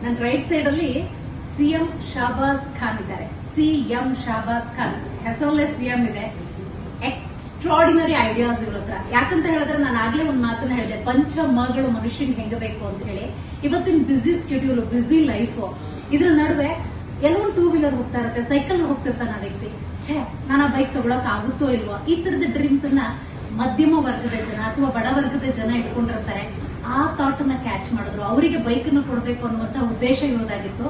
ನನ್ನ right side ಅಲ್ಲಿ CM ಶಾಬಾಸ್ Khan ಇದ್ದಾರೆ. ಸಿಎಂ ಶಾಬಾಸ್ ಖಾನ್ ಹೆಸರಲ್ಲೇ ಸಿಎಂ ಇದೆ. ಎಕ್ಸ್ಟ್ರಾಡಿನರಿ ಐಡಿಯಾಸ್ ಇವ್ರ ಹತ್ರ. ಯಾಕಂತ ಹೇಳಿದ್ರೆ ನಾನು ಆಗ್ಲೇ ಒಂದು ಮಾತನ್ನ ಹೇಳಿದೆ, ಪಂಚಮಗಳು ಮನುಷ್ಯನ್ ಹೆಂಗ ಬೇಕು ಅಂತ ಹೇಳಿ. ಇವತ್ತಿನ ಬಿಸಿ ಸ್ಕೆಡ್ಯೂಲ್, ಬಿಸಿ ಲೈಫ್, ಇದ್ರ ನಡುವೆ ಎಲ್ಲೋ ಟೂ ವೀಲರ್ ಹೋಗ್ತಾ ಇರುತ್ತೆ, ಸೈಕಲ್ ಹೋಗ್ತಿರ್ತಾನ ಆ ವ್ಯಕ್ತಿ. ನಾನು ಆ ಬೈಕ್ ತಗೊಳಕ್ ಆಗುತ್ತೋ ಇಲ್ವೋ, ಈ ತರದ ಡ್ರೀಮ್ಸ್ ಅನ್ನ ಮಧ್ಯಮ ವರ್ಗದ ಜನ ಅಥವಾ ಬಡ ವರ್ಗದ ಜನ ಇಟ್ಕೊಂಡಿರ್ತಾರೆ. ಆ ಥಾಟ್ ಅನ್ನ ಕ್ಯಾಚ್ ಮಾಡಿದ್ರು. ಅವರಿಗೆ ಬೈಕ್ ಅನ್ನು ಕೊಡಬೇಕು ಅನ್ನುವಂತ ಉದ್ದೇಶ ಇರೋದಾಗಿತ್ತು.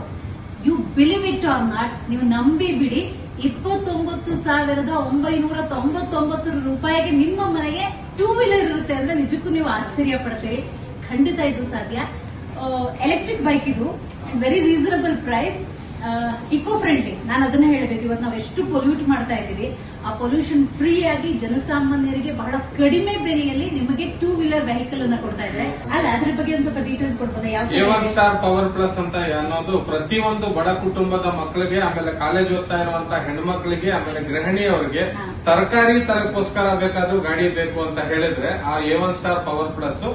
You believe it or not, ನೀವು ನಂಬಿ ಬಿಡಿ, 29,999 ರೂಪಾಯಿಗೆ ನಿಮ್ಮ ಮನೆಗೆ ಟೂ ವೀಲರ್ ಇರುತ್ತೆ ಅಂದ್ರೆ ನಿಜಕ್ಕೂ ನೀವು ಆಶ್ಚರ್ಯ ಪಡ್ತೀರಿ. ಖಂಡಿತ ಇದು ಸಾಧ್ಯ. ಎಲೆಕ್ಟ್ರಿಕ್ ಬೈಕ್ ಇದು, very reasonable price, eco friendly. ನಾನು ಅದನ್ನ ಹೇಳಬೇಕು. ಇವತ್ತು ನಾವು ಎಷ್ಟು ಪೊಲ್ಯೂಟ್ ಮಾಡ್ತಾ ಇದ್ದೀವಿ, ಆ ಪೊಲ್ಯೂಷನ್ ಫ್ರೀ ಆಗಿ ಜನಸಾಮಾನ್ಯರಿಗೆ ಬಹಳ ಕಡಿಮೆ ಬೆಲೆಯಲ್ಲಿ ನಿಮಗೆ ಟೂ ವೀಲರ್ ವೆಹಿಕಲ್ ಅನ್ನ ಕೊಡ್ತಾ ಇದ್ದಾರೆ. ಅಲ್ಲ, ಅದ್ರ ಬಗ್ಗೆ ಒಂದ್ ಸ್ವಲ್ಪ ಡೀಟೇಲ್ಸ್ ಕೊಡ್ಬೋದಾ? A1 ಸ್ಟಾರ್ ಪವರ್ ಪ್ಲಸ್ ಅಂತ ಅನ್ನೋದು ಪ್ರತಿಯೊಂದು ಬಡ ಕುಟುಂಬದ ಮಕ್ಕಳಿಗೆ, ಆಮೇಲೆ ಕಾಲೇಜ್ ಓದ್ತಾ ಇರುವಂತ ಹೆಣ್ಮಕ್ಳಿಗೆ, ಆಮೇಲೆ ಗೃಹಿಣಿಯವರಿಗೆ ತರಕಾರಿ ತರಕ್ಕೋಸ್ಕರ ಬೇಕಾದ್ರೂ ಗಾಡಿ ಬೇಕು ಅಂತ ಹೇಳಿದ್ರೆ ಆ A1 ಸ್ಟಾರ್ ಪವರ್ ಪ್ಲಸ್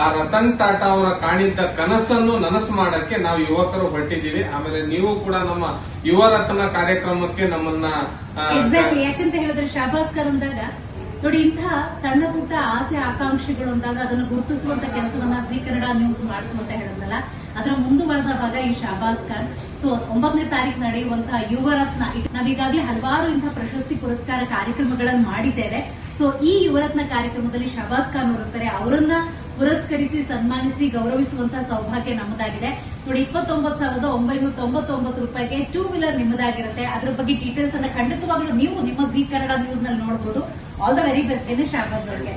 ಆ ರತನ್ ಟಾಟಾ ಅವರ ಕಾಣಿದ್ದ ಕನಸನ್ನು ನನಸು ಮಾಡಕ್ಕೆ ನಾವು ಯುವಕರು ಹೊರಟಿದ್ದೀವಿ. ಆಮೇಲೆ ನೀವು ಕೂಡ ನಮ್ಮ ಯುವ ರತ್ನ ಕಾರ್ಯಕ್ರಮಕ್ಕೆ ನಮ್ಮನ್ನ ಎಕ್ಸಾಕ್ಟ್ಲಿ. ಯಾಕಂತ ಹೇಳಿದ್ರೆ ಶಾಬಾಸ್ ಖಾನ್ ಅಂದಾಗ ನೋಡಿ, ಇಂತಹ ಸಣ್ಣ ಪುಟ್ಟ ಆಸೆ ಆಕಾಂಕ್ಷೆಗಳು ಅಂದಾಗ ಅದನ್ನು ಗುರುತಿಸುವಂತ ಕೆಲಸವನ್ನ ಜಿ ಕನ್ನಡ ನ್ಯೂಸ್ ಮಾಡ್ತು ಅಂತ ಹೇಳಿದ್ನಲ್ಲ, ಅದರ ಮುಂದುವರೆದ ಭಾಗ ಈ ಶಾಬಾಸ್ ಖಾನ್. ಸೊ 9ನೇ ತಾರೀಕು ನಡೆಯುವಂತಹ ಯುವ ರತ್ನ, ನಾವೀಗಾಗಲೇ ಹಲವಾರು ಇಂತಹ ಪ್ರಶಸ್ತಿ ಪುರಸ್ಕಾರ ಕಾರ್ಯಕ್ರಮಗಳನ್ನು ಮಾಡಿದ್ದೇವೆ. ಸೊ ಈ ಯುವರತ್ನ ಕಾರ್ಯಕ್ರಮದಲ್ಲಿ ಶಾಬಾಸ್ ಖಾನ್ ಅವರಿರ್ತಾರೆ. ಅವರನ್ನ ಪುರಸ್ಕರಿಸಿ ಸನ್ಮಾನಿಸಿ ಗೌರವಿಸುವಂತಹ ಸೌಭಾಗ್ಯ ನಮ್ಮದಾಗಿದೆ. ನೋಡಿ, 29,999 ರೂಪಾಯಿಗೆ ಟೂ ವೀಲರ್ ನಿಮ್ಮದಾಗಿರುತ್ತೆ. ಅದ್ರ ಬಗ್ಗೆ ಡೀಟೇಲ್ಸ್ ಅನ್ನ ಖಂಡಿತವಾಗ್ಲೂ ನೀವು ನಿಮ್ಮ ಜಿ ಕನ್ನಡ ನ್ಯೂಸ್ ನಲ್ಲಿ ನೋಡಬಹುದು. ಆಲ್ ದ ವೆರಿ ಬೆಸ್ಟ್ ಶಾಬಾಸ್ ಅವರಿಗೆ.